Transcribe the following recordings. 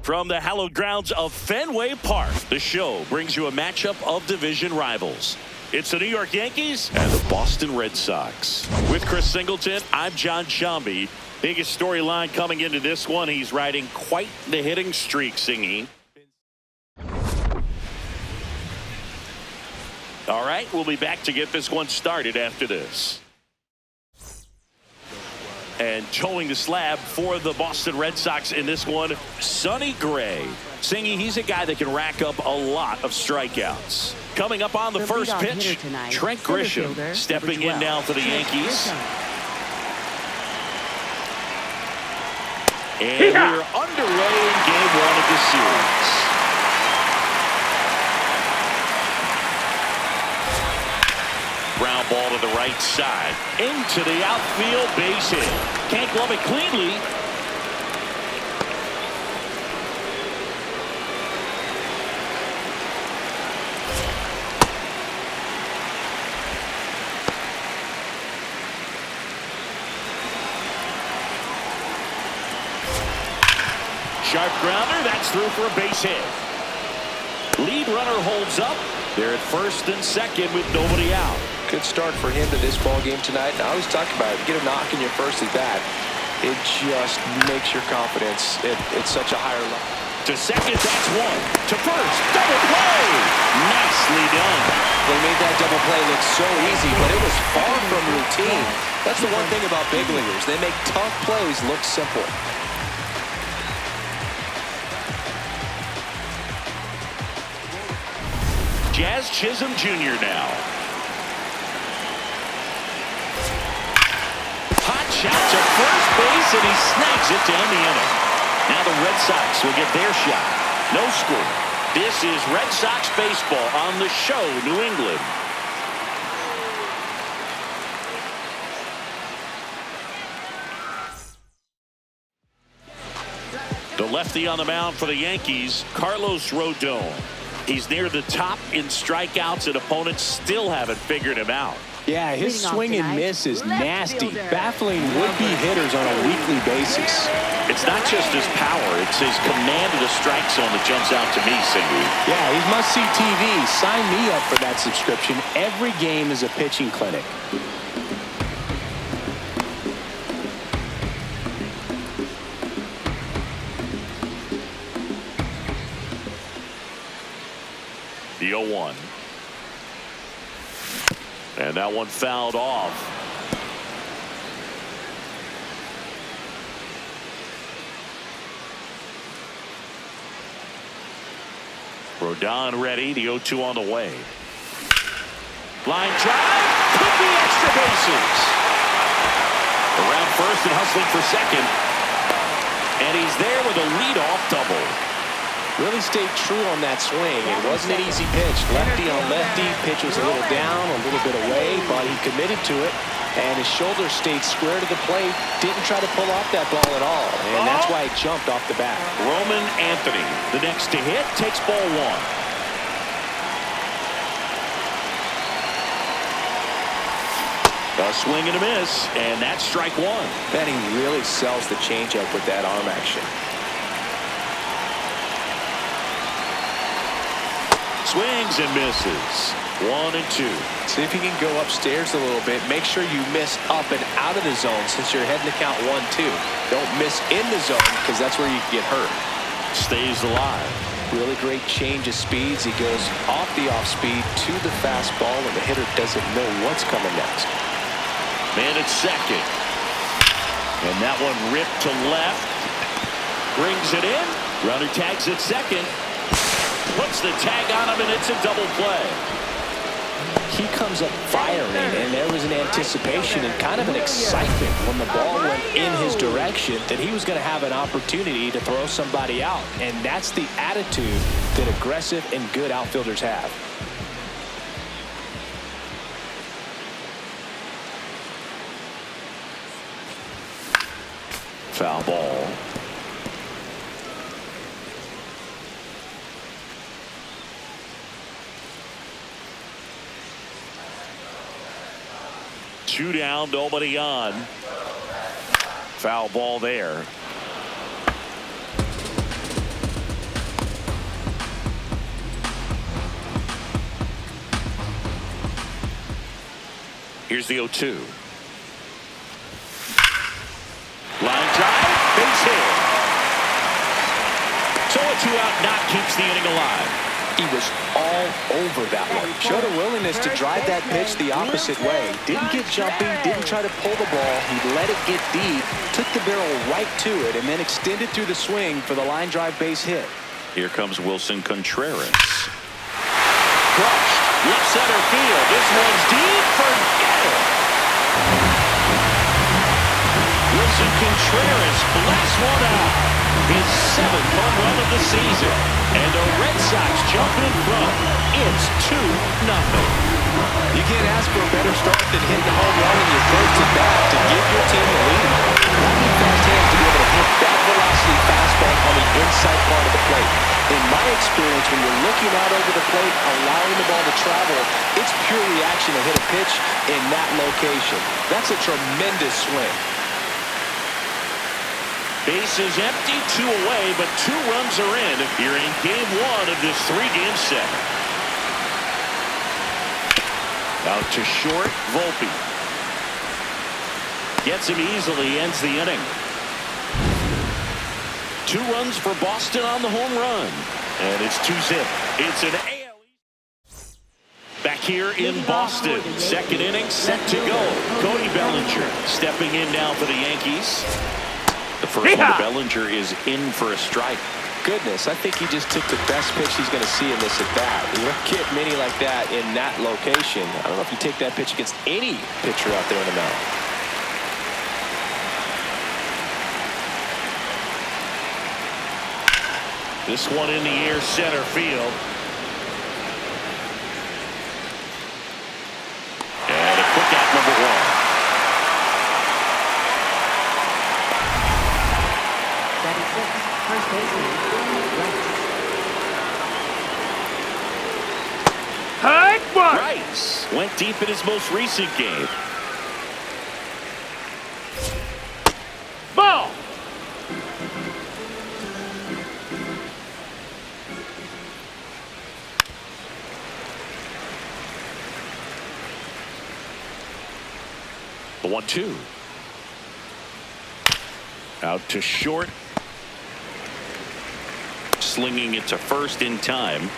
From the hallowed grounds of Fenway Park, the show brings you a matchup of division rivals. It's the New York Yankees and the Boston Red Sox. With Chris Singleton, I'm John Shambi. Biggest storyline coming into this one, he's riding quite the hitting streak, singing. All right, we'll be back to get this one started after this. And towing the slab for the Boston Red Sox in this one, Sonny Gray. Singy, he's a guy that can rack up a lot of strikeouts. Coming up on the first pitch, Trent Grisham stepping in now for the Yankees. And we're underway in game one of the series. Ground ball to the right side. Into the outfield, base hit. Can't glove it cleanly. Sharp grounder, that's through for a base hit. Lead runner holds up. They're at first and second with nobody out. Good start for him to this ball game tonight. And I always talk about it. Get a knock in your first at bat. It just makes your confidence at such a higher level. To second, that's one. To first, double play. Nicely done. They made that double play look so easy, but it was far from routine. That's the one thing about big leaguers. They make tough plays look simple. Jazz Chisholm Jr. now. Hot shot to first base, and he snags it to end the inning. Now the Red Sox will get their shot. No score. This is Red Sox baseball on the show, New England. The lefty on the mound for the Yankees, Carlos Rodon. He's near the top in strikeouts, and opponents still haven't figured him out. Yeah, his swing and miss is nasty, baffling would-be hitters on a weekly basis. It's not just his power, it's his command of the strike zone that jumps out to me, Cindy. Yeah, he's must-see TV. Sign me up for that subscription. Every game is a pitching clinic. The 0-1. And that one fouled off. Rodon ready. The 0-2 on the way. Line drive. Could be extra bases. Around first and hustling for second. And he's there with a leadoff double. Really stayed true on that swing. It wasn't an easy pitch. Lefty on lefty. Pitch was a little down, a little bit away, but he committed to it. And his shoulder stayed square to the plate. Didn't try to pull off that ball at all. And that's why he jumped off the bat. Roman Anthony, the next to hit, takes ball one. A swing and a miss, and that's strike one. Then he really sells the changeup with that arm action. Swings and misses. 1 and 2. See if you can go upstairs a little bit. Make sure you miss up and out of the zone since you're heading to count 1-2. Don't miss in the zone because that's where you can get hurt. Stays alive. Really great change of speeds. He goes off the off speed to the fastball when the hitter doesn't know what's coming next. Man at second. And that one ripped to left. Brings it in. Runner tags at second. Puts the tag on him, and it's a double play. He comes up firing, and there was an anticipation and kind of an excitement when the ball went in his direction that he was going to have an opportunity to throw somebody out. And that's the attitude that aggressive and good outfielders have. Foul ball. Two down, nobody on. Foul ball there. Here's the 0-2. Line drive, base hit. So a 2-out knock keeps the inning alive. He was all over that one. Showed a willingness to drive that pitch the opposite way. Didn't get jumpy, didn't try to pull the ball. He let it get deep, took the barrel right to it, and then extended through the swing for the line drive base hit. Here comes Wilson Contreras. Crushed. Left center field. This one's deep. Forget it. Wilson Contreras blasts one out. His 7th home run of the season. And the Red Sox jump in front. It's 2-0. You can't ask for a better start than hitting a home run in your first at bat to give your team the lead. Having fast hands to be able to hit that velocity fastball on the inside part of the plate. In my experience, when you're looking out over the plate, allowing the ball to travel, it's pure reaction to hit a pitch in that location. That's a tremendous swing. Base is empty, 2 away, but 2 runs are in here in game 1 of this 3-game set. Out to short, Volpe. Gets him easily, ends the inning. 2 runs for Boston on the home run. And it's 2-zip. It's an AL. Back here in Boston. 2nd inning set to go. Cody Bellinger stepping in now for the Yankees. The first one to Bellinger is in for a strike. Goodness, I think he just took the best pitch he's going to see in this at bat. You don't get many like that in that location. I don't know if you take that pitch against any pitcher out there in the mound. This one in the air, center field. And a quick out, number 1. First baseman, Rice went deep in his most recent game. Ball. The 1-2. Out to short. Slinging it to first in time.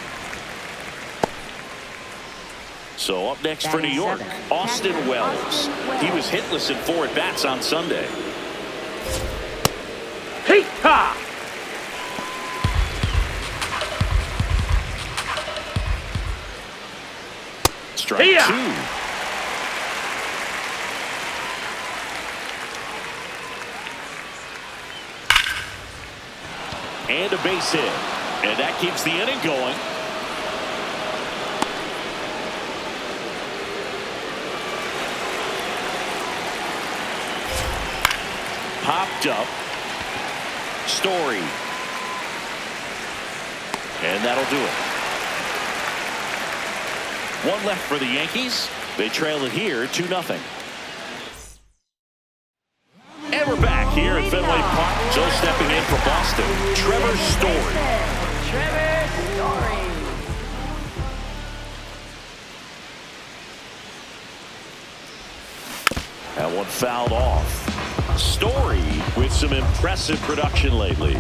So up next for New York, Austin Wells. He was hitless in 4 at-bats on Sunday. Hey-ha! Strike 2. And a base hit. And that keeps the inning going. Popped up. Story. And that'll do it. 1 left for the Yankees. They trail it here 2-0. And we're back here at Fenway Park. So stepping in for Boston, Trevor Story. That one fouled off. Story with some impressive production lately.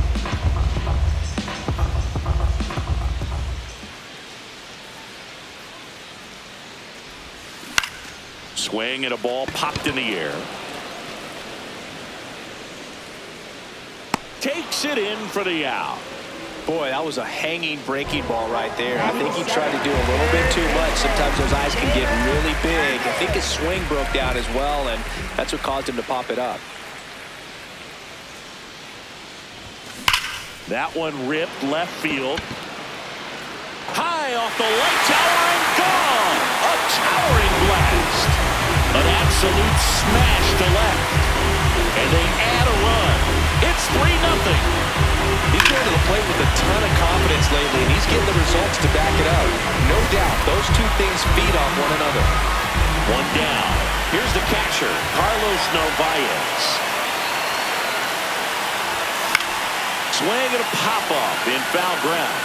Swing and a ball popped in the air. Takes it in for the out. Boy, that was a hanging breaking ball right there. I think he tried to do a little bit too much. Sometimes those eyes can get really big. I think his swing broke down as well, and that's what caused him to pop it up. That one ripped left field. High off the light tower and gone. A towering blast. An absolute smash to left. And they add a run. It's 3-0. He's going to the plate with a ton of confidence lately, and he's getting the results to back it up. No doubt, those two things feed off one another. 1 down. Here's the catcher, Carlos Narvaez. Swing and a pop-off in foul ground.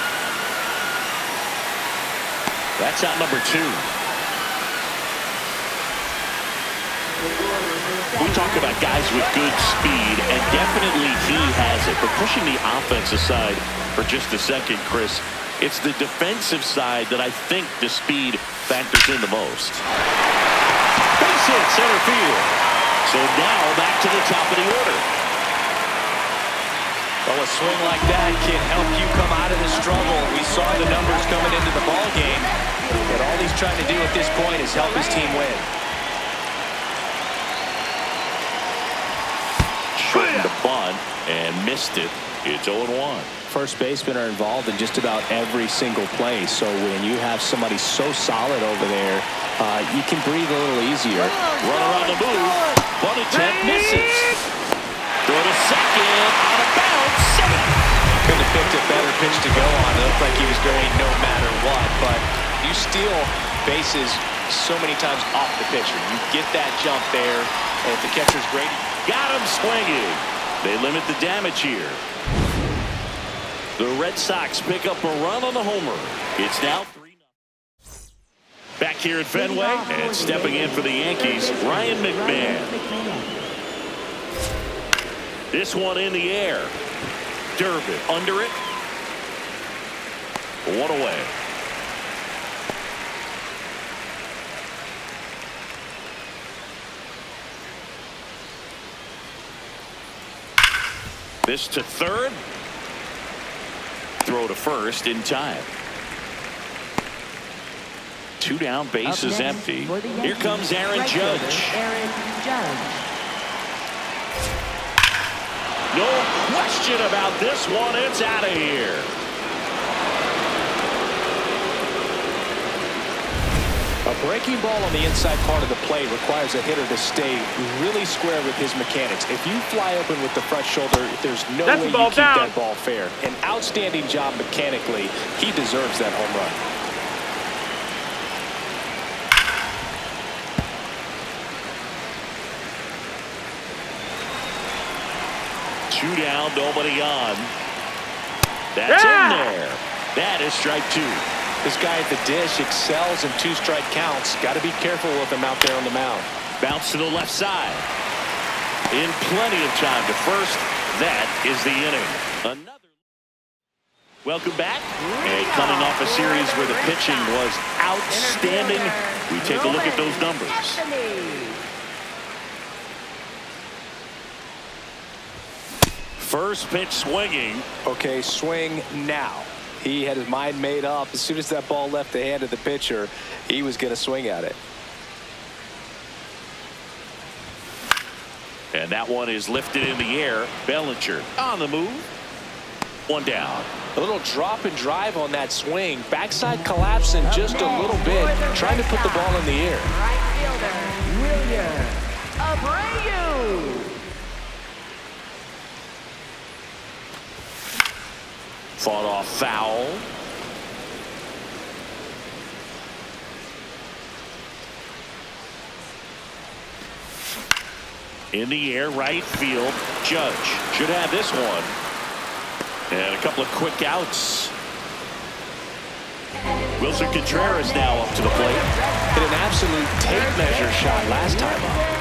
That's out number 2. We talk about guys with good speed, and definitely he has it. But pushing the offense aside for just a second, Chris, it's the defensive side that I think the speed factors in the most. Base hit, center field. So now back to the top of the order. Well, a swing like that can help you come out of the struggle. We saw the numbers coming into the ball game, but all he's trying to do at this point is help his team win. Shortened the bunt and missed it. It's 0-1. First basemen are involved in just about every single play, so when you have somebody so solid over there, you can breathe a little easier. Runner on the move. Bunt attempt misses. Throw to second. On a bounce. Safe. Couldn't have picked a better pitch to go on. It looked like he was going no matter what, but you steal bases so many times off the pitcher. You get that jump there, and if the catcher's great, got him swinging. They limit the damage here. The Red Sox pick up a run on the homer. It's now 3-0. Back here at Fenway, and stepping in for the Yankees, Ryan McMahon. This one in the air. Durbin under it. One away. This to third. Throw to first in time. Two down, base is empty. Here comes Aaron Judge. No question about this one. It's out of here. a breaking ball on the inside part of the plate requires a hitter to stay really square with his mechanics. If you fly open with the front shoulder, there's no way you keep that ball fair. An outstanding job mechanically. He deserves that home run. Two down, nobody on. That's in there. That is strike two. This guy at the dish excels in two-strike counts. Got to be careful with him out there on the mound. Bounce to the left side. In plenty of time to first. That is the inning. Another. Welcome back. And coming off a series where the pitching was outstanding, we take a look at those numbers. First pitch swinging. Okay, swing now. He had his mind made up. As soon as that ball left the hand of the pitcher, he was going to swing at it. And that one is lifted in the air. Bellinger on the move. One down. A little drop and drive on that swing. Backside collapsing just a little bit, trying to put the ball in the air. Right fielder, William Abreu. Fought off foul. In the air, right field. Judge should have this one. And a couple of quick outs. Wilson Contreras now up to the plate. Hit an absolute tape measure shot last time up.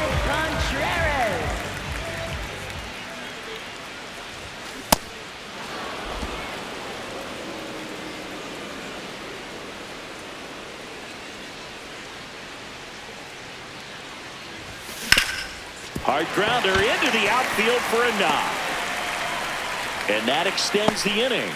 Hard grounder into the outfield for a knock. And that extends the inning.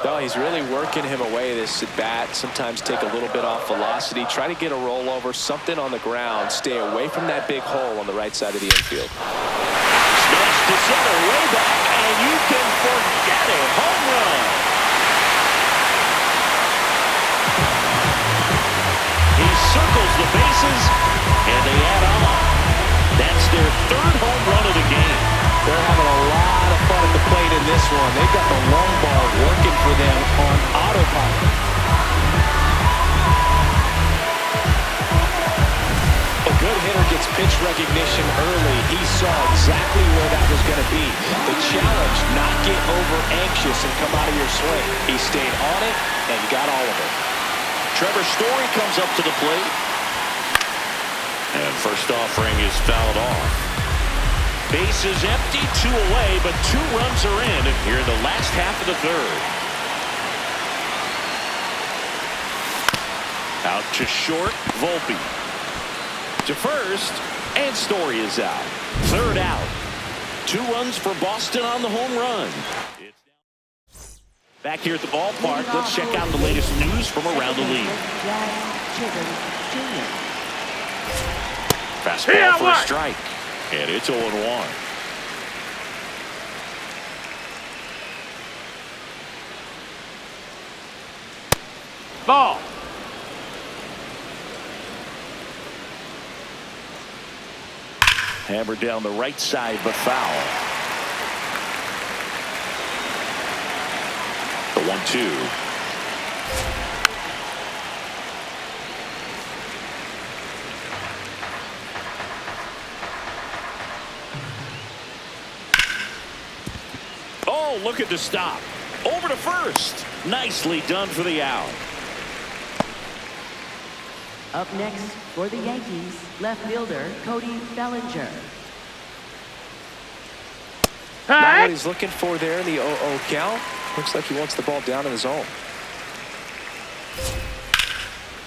No, he's really working him away this at bat. Sometimes take a little bit off velocity. Try to get a rollover, something on the ground. Stay away from that big hole on the right side of the infield. Smash to center, way back, and you can forget it. Home run. He circles the bases, and they add on. That's their third home run of the game. They're having a lot of fun at the plate in this one. They've got the long ball working for them on autopilot. A good hitter gets pitch recognition early. He saw exactly where that was going to be. The challenge, not get over anxious and come out of your swing. He stayed on it and got all of it. Trevor Story comes up to the plate. And first offering is fouled off. Base is empty, 2 away, but 2 runs are in here in the last half of the third. Out to short, Volpe. To first, and Story is out. Third out. 2 runs for Boston on the home run. Back here at the ballpark, let's check out the latest news from around the league. Fastball for a strike, and it's 0-1. Ball. Hammered down the right side, but foul. The 1-2. Oh, look at the stop. Over to first. Nicely done for the out. Up next for the Yankees, left fielder Cody Bellinger. Not what he's looking for there in the 0-0 count. Looks like he wants the ball down in the zone.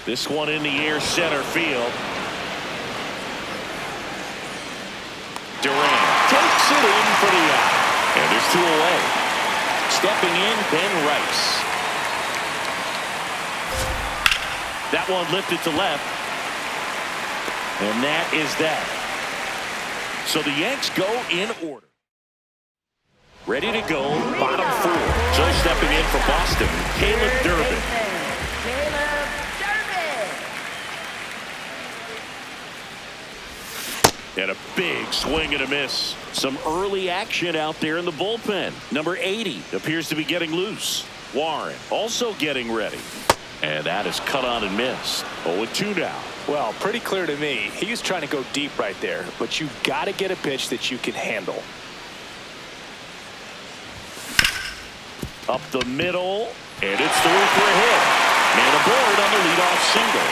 This one in the air, center field. Durant takes it in for the out. And there's 2 away. Stepping in, Ben Rice. That one lifted to left. And that is that. So the Yanks go in order. Ready to go, bottom 4. So stepping in for Boston, Caleb Durbin. Caleb Durbin. And a big swing and a miss. Some early action out there in the bullpen. Number 80 appears to be getting loose. Warren also getting ready. And that is cut on and missed. 0-2 now. Well, pretty clear to me. He was trying to go deep right there, but you've got to get a pitch that you can handle. Up the middle, and it's through for a hit. Man aboard on the leadoff single.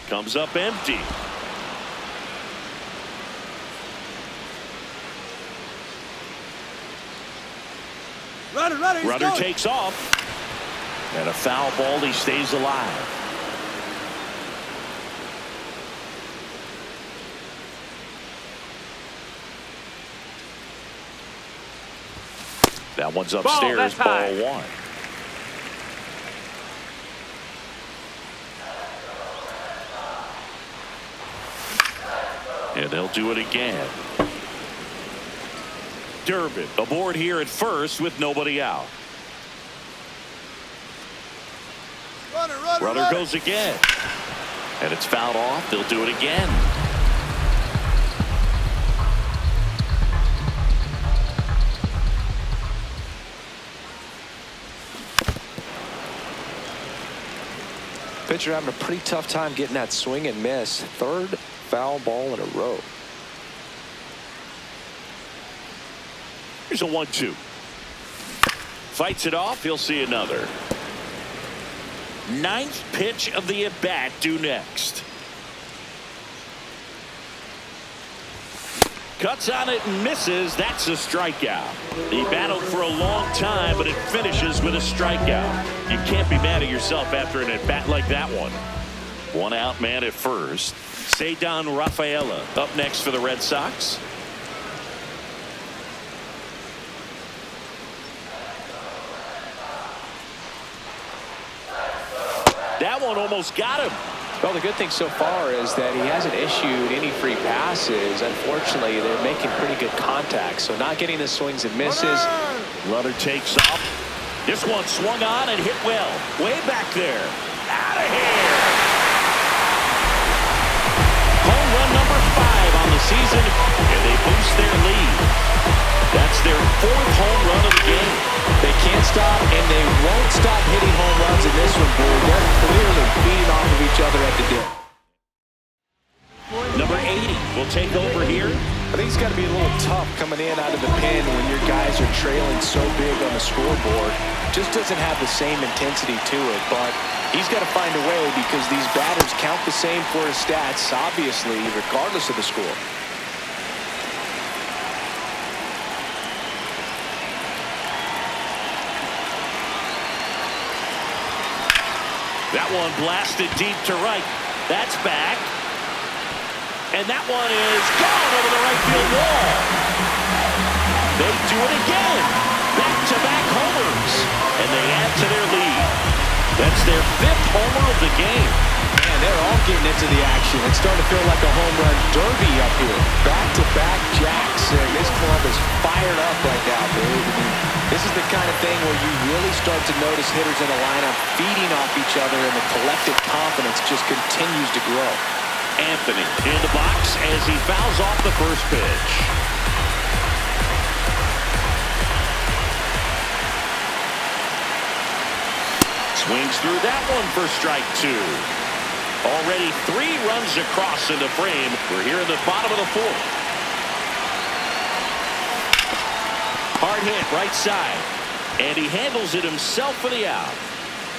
Comes up empty. Runner takes off. And a foul ball. He stays alive. That one's upstairs. Ball 1. And they'll do it again. Durbin aboard here at first with nobody out. Runner goes again. And it's fouled off. They'll do it again. Pitcher having a pretty tough time getting that swing and miss. Third foul ball in a row. Here's a 1-2. Fights it off. He'll see another. 9th pitch of the at-bat due next. Cuts on it and misses. That's a strikeout. He battled for a long time, but it finishes with a strikeout. You can't be mad at yourself after an at-bat like that one. 1 out man at first. Ceddanne Rafaela up next for the Red Sox. That one almost got him. Well, the good thing so far is that he hasn't issued any free passes. Unfortunately, they're making pretty good contact, so not getting the swings and misses. Runner takes off. This one swung on and hit well. Way back there. Out of here. Home run number 5 on the season, and they boost their lead. That's their 4th home run of the game. They can't stop, and they won't stop hitting home runs in this one, Bull. They're clearly feeding off of each other at the dip. Number 80 will take over here. I think it's got to be a little tough coming in out of the pen when your guys are trailing so big on the scoreboard. Just doesn't have the same intensity to it, but he's got to find a way because these batters count the same for his stats, obviously, regardless of the score. That one blasted deep to right. That's back. And that one is gone over the right field wall. They do it again. Back-to-back homers. And they add to their lead. That's their 5th homer of the game. Man, they're all getting into the action. It's starting to feel like a home run derby up here. Back-to-back jacks. And this club is fired up right now, dude. This is the kind of thing where you really start to notice hitters in a lineup feeding off each other, and the collective confidence just continues to grow. Anthony in the box as he fouls off the first pitch. Swings through that one for strike 2. Already 3 runs across in the frame. We're here in the bottom of the 4th. Hard hit right side. And he handles it himself for the out.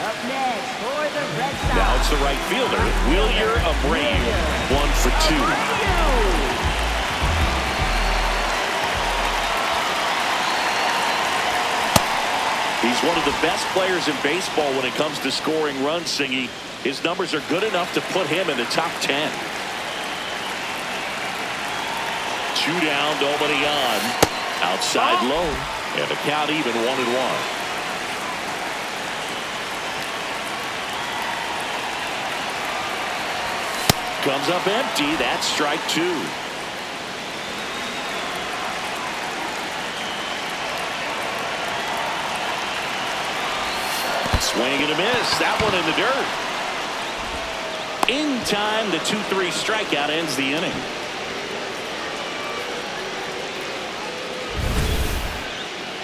Up next for the Red Sox. Now it's the right fielder, Wilyer Abreu. 1 for 2. He's one of the best players in baseball when it comes to scoring runs, Singy. His numbers are good enough to put him in the top 10. 2 down, nobody on. Outside low, and the count even 1-1. Comes up empty. That's strike 2. Swing and a miss. That one in the dirt. In time, the 2-3 strikeout ends the inning.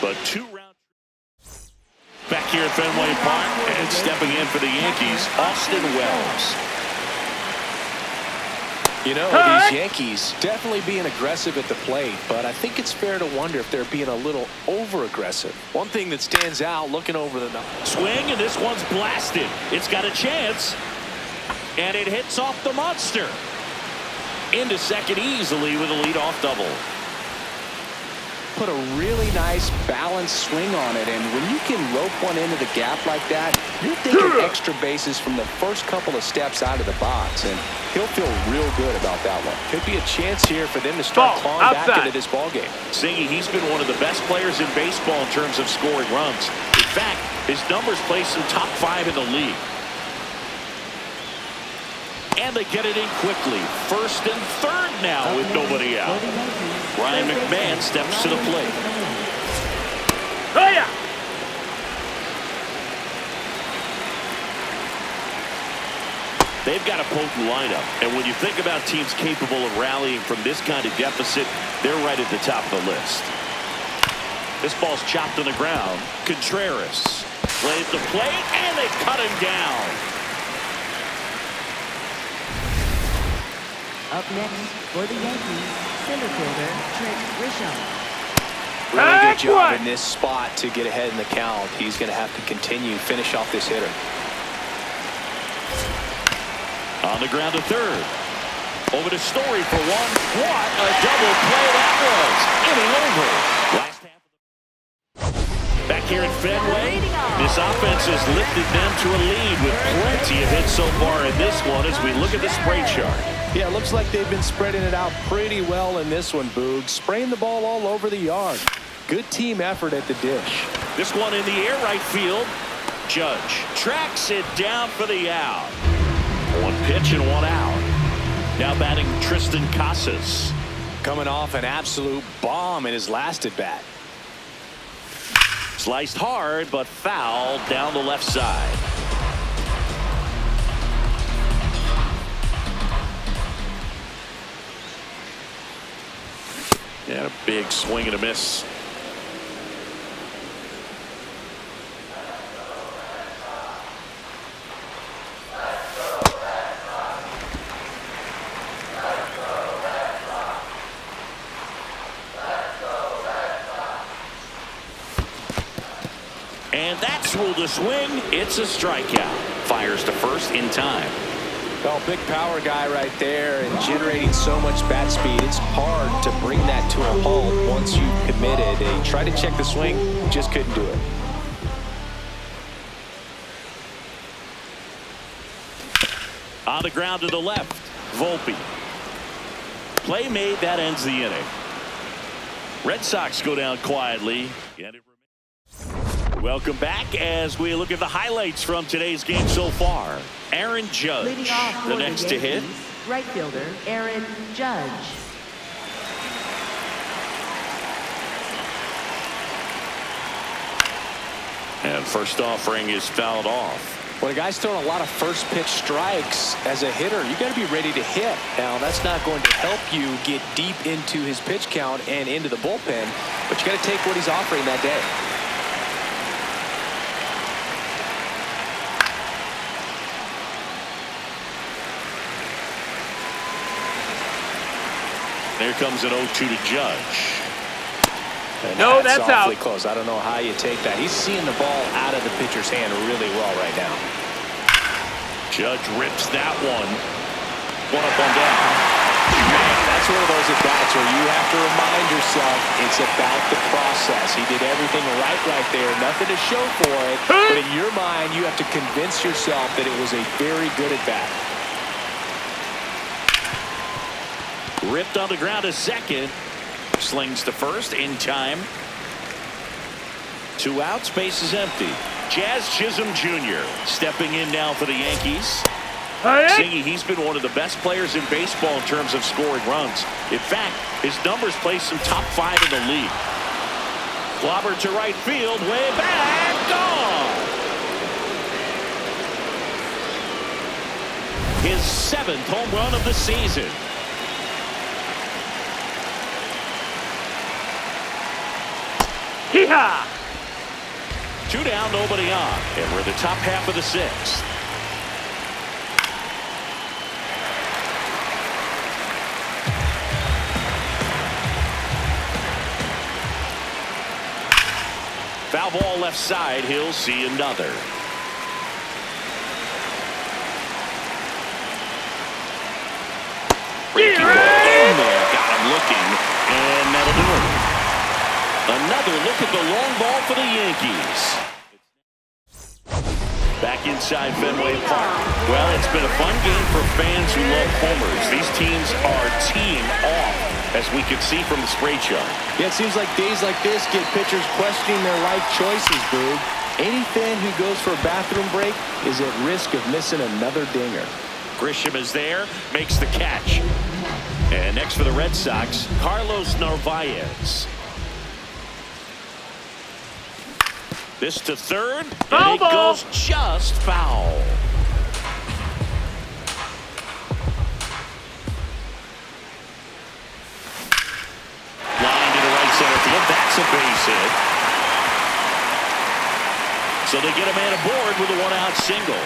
But 2 rounds back here at Fenway Park, and stepping in for the Yankees, Austin Wells. You know, these Yankees definitely being aggressive at the plate, but I think it's fair to wonder if they're being a little over-aggressive. One thing that stands out looking over the swing, and this one's blasted. It's got a chance, and it hits off the monster. Into second easily with a leadoff double. Put a really nice balanced swing on it, and when you can rope one into the gap like that, you're thinking extra bases from the first couple of steps out of the box, and he'll feel real good about that one. Could be a chance here for them to start clawing back into this ballgame. Singy, he's been one of the best players in baseball in terms of scoring runs. In fact, his numbers place him top 5 in the league. And they get it in quickly. First and third now with nobody out. Ryan McMahon steps to the plate. Oh, yeah. They've got a potent lineup. And when you think about teams capable of rallying from this kind of deficit, they're right at the top of the list. This ball's chopped on the ground. Contreras plays the plate, and they cut him down. Up next for the Yankees, center fielder Trent Grisham. Really good job in this spot to get ahead in the count. He's going to have to continue finish off this hitter. On the ground to third. Over to Story for 1. What a double play that was. Inning over. Last half of the... Back here at Fenway, this offense has lifted them to a lead with plenty of hits so far in this one as we look at the spray chart. Yeah, it looks like they've been spreading it out pretty well in this one, Boog. Spraying the ball all over the yard. Good team effort at the dish. This one in the air right field. Judge tracks it down for the out. 1 pitch and one out. Now batting Tristan Casas. Coming off an absolute bomb in his last at bat. Sliced hard, but fouled down the left side. And a big swing and a miss. And that's ruled a swing. It's a strikeout. Fires to first in time. Well, big power guy right there and generating so much bat speed. It's hard to bring that to a halt once you've committed. He tried to check the swing, just couldn't do it. On the ground to the left, Volpe. Play made, that ends the inning. Red Sox go down quietly. Welcome back as we look at the highlights from today's game so far. Aaron Judge, Leading off the for next the to hit. Yankees, right fielder Aaron Judge. And first offering is fouled off. When a guy's throwing a lot of first pitch strikes as a hitter, you got to be ready to hit. Now, that's not going to help you get deep into his pitch count and into the bullpen, but you got to take what he's offering that day. There comes an 0-2 to Judge. And No, that's awfully out. close. I don't know how you take that. He's seeing the ball out of the pitcher's hand really well right now. Judge rips that one. One up on down. Man, that's one of those at-bats where you have to remind yourself it's about the process. He did everything right there. Nothing to show for it. But in your mind, you have to convince yourself that it was a very good at-bat. Ripped on the ground to second. Slings to first in time. 2 outs, base is empty. Jazz Chisholm Jr. stepping in now for the Yankees. Singy, he's been one of the best players in baseball in terms of scoring runs. In fact, his numbers place him top 5 in the league. Clobber to right field, way back, gone. His 7th home run of the season. Hee-haw! 2 down, nobody on. And we're in the top half of the 6th. Foul ball left side. He'll see another. Breaking ball in there. Got him looking. And that'll do it. Another look at the long ball for the Yankees. Back inside Fenway Park. Well, it's been a fun game for fans who love homers. These teams are teeing off, as we can see from the spray chart. Yeah, it seems like days like this get pitchers questioning their life choices, Boog. Any fan who goes for a bathroom break is at risk of missing another dinger. Grisham is there, makes the catch. And next for the Red Sox, Carlos Narvaez. This to third, and it goes just foul. Line to the right center field. That's a base hit. So they get a man aboard with a 1-out single.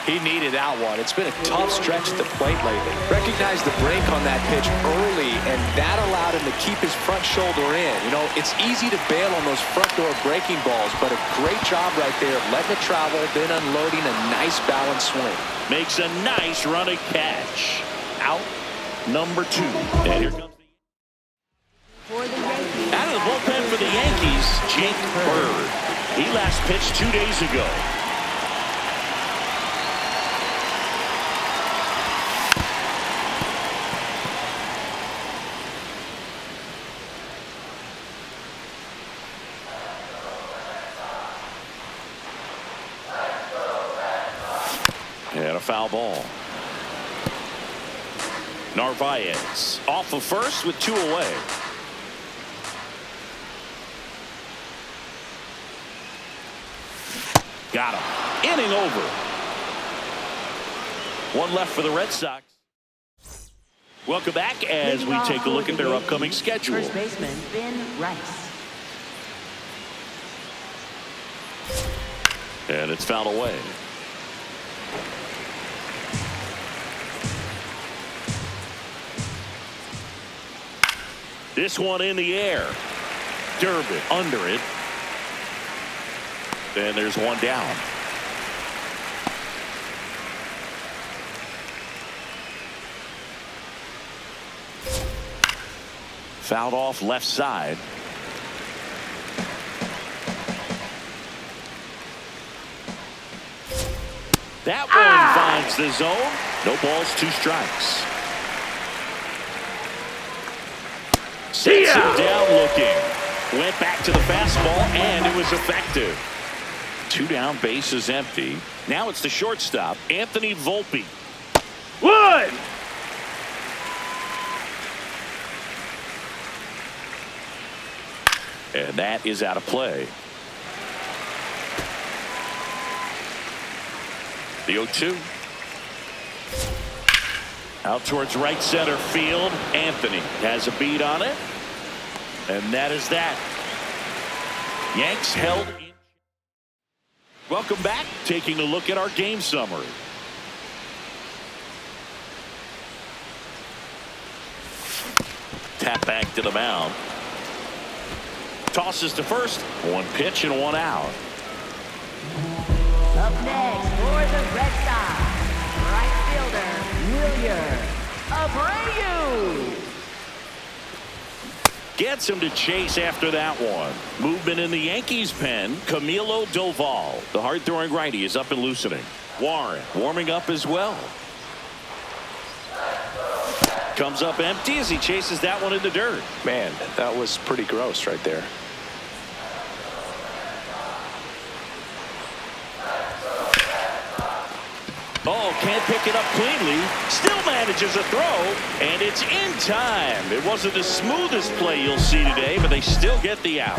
He needed that one. It's been a tough stretch at the plate lately. Recognized the break on that pitch early, and that allowed him to keep his front shoulder in. You know, it's easy to bail on those front door breaking balls, but a great job right there of letting it travel, then unloading a nice balanced swing. Makes a nice running catch. Out number 2. And here comes For the Yankees, out of the bullpen for the Yankees, Jake Bird. He last pitched 2 days ago. And a foul ball. Narvaez off of first with 2 away. Got him. Inning over. 1 left for the Red Sox. Welcome back as we take a look at their upcoming schedule. First baseman Ben Rice. And it's fouled away. This one in the air. Durbin under it. Then there's one down. Fouled off left side. That one finds the zone. No balls, 2 strikes. Sets him down looking. Went back to the fastball, and it was effective. 2 down, bases empty. Now it's the shortstop, Anthony Volpe. One! And that is out of play. The 0-2. Out towards right center field. Anthony has a beat on it. And that is that. Yanks held in. Welcome back. Taking a look at our game summary. Tap back to the mound. Tosses to first. 1 pitch and 1 out. Up next for the Red Sox, right fielder Wilyer Abreu. Gets him to chase after that one. Movement in the Yankees pen. Camilo Doval, the hard-throwing righty, is up and loosening. Warren warming up as well. Comes up empty as he chases that one in the dirt. Man, that was pretty gross right there. Oh, can't pick it up cleanly. Still manages a throw, and it's in time. It wasn't the smoothest play you'll see today, but they still get the out.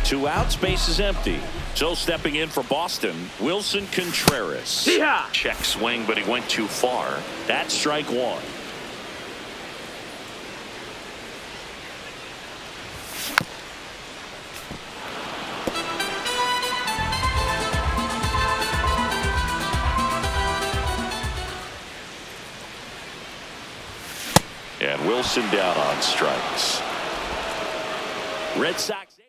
2 outs, base is empty. So stepping in for Boston, Wilson Contreras. Check swing, but he went too far. That's strike 1. And Wilson down on strikes. Red Sox 8.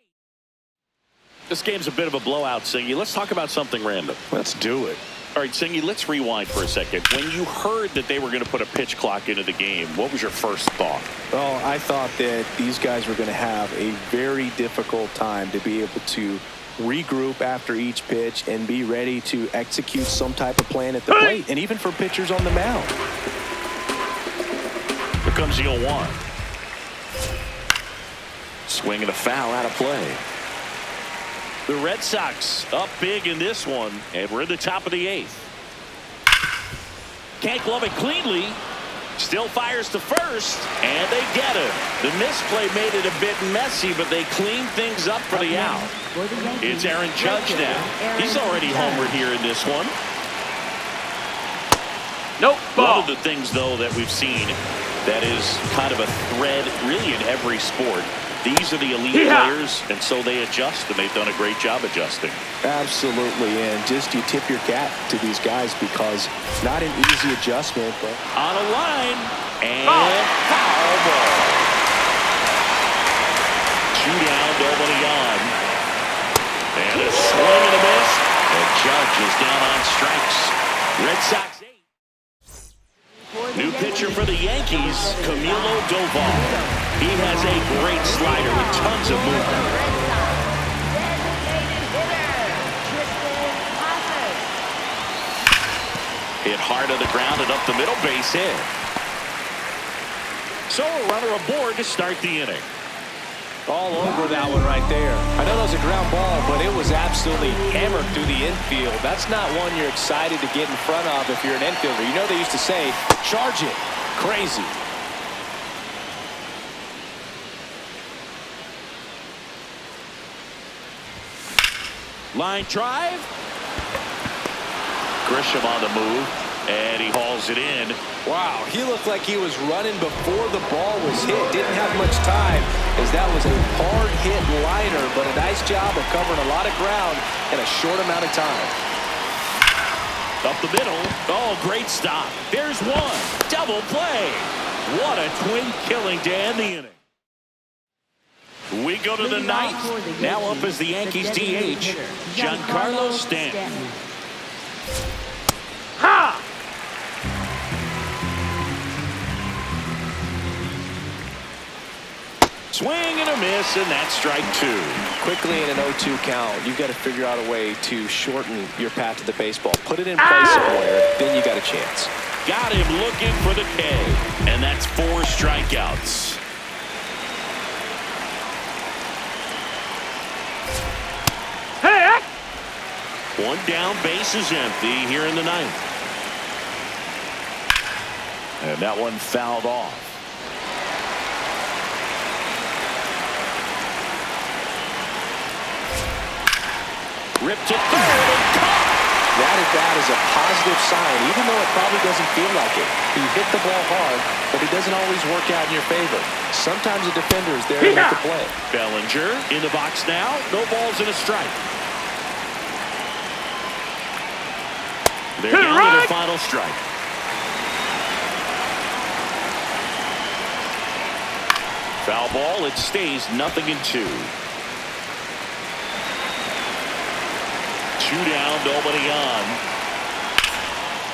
This game's a bit of a blowout, Singy. Let's talk about something random. Let's do it. All right, Singy, let's rewind for a second. When you heard that they were going to put a pitch clock into the game, what was your first thought? Well, I thought that these guys were going to have a very difficult time to be able to regroup after each pitch and be ready to execute some type of plan at the plate, and even for pitchers on the mound. Here comes the 0-1. Swing and a foul out of play. The Red Sox up big in this one, and we're in the top of the 8th. Can't glove it cleanly. Still fires to first, and they get him. The misplay made it a bit messy, but they clean things up for the out. It's Aaron Judge now. He's already homered here in this one. Nope. One of the things, though, that we've seen that is kind of a thread really in every sport. These are the elite players, and so they adjust, and they've done a great job adjusting. Absolutely, and just you tip your cap to these guys because not an easy adjustment. But on a line, and foul ball. 2 down, nobody on. And a swing and a miss, and Judge is down on strikes. Red Sox 8. New pitcher for the Yankees, Camilo Doval. He has a great slider with tons of movement. Hit hard on the ground and up the middle, base hit. So a runner aboard to start the inning. All over that one right there. I know that was a ground ball, but and it was absolutely hammered through the infield. That's not one you're excited to get in front of if you're an infielder. You know they used to say, charge it. Crazy. Line drive. Grisham on the move, and he hauls it in. Wow, he looked like he was running before the ball was hit. Didn't have much time, as that was a hard-hit liner, but a nice job of covering a lot of ground in a short amount of time. Up the middle. Oh, great stop. There's one. Double play. What a twin killing to end the inning. We go to the ninth. Now up is the Yankees DH, Giancarlo Stanton. Ha! Swing and a miss, and that's strike two. Quickly in an 0-2 count, you've got to figure out a way to shorten your path to the baseball. Put it in play somewhere, then you got a chance. Got him looking for the K, and that's 4 strikeouts. One down, base is empty here in the ninth. And that one fouled off. Ripped to third and caught. That at bat is a positive sign, even though it probably doesn't feel like it. He hit the ball hard, but it doesn't always work out in your favor. Sometimes a defender is there to make the play. Bellinger in the box now. No balls and a strike. They're down to the final strike. Foul ball. It stays 0-2. 2 down, nobody on.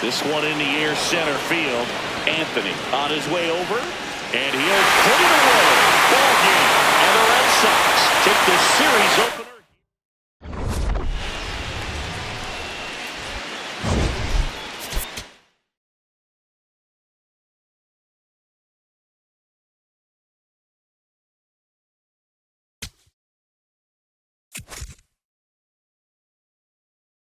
This one in the air, center field. Anthony on his way over, and he'll put it away. Ball game, and the Red Sox take the series opener.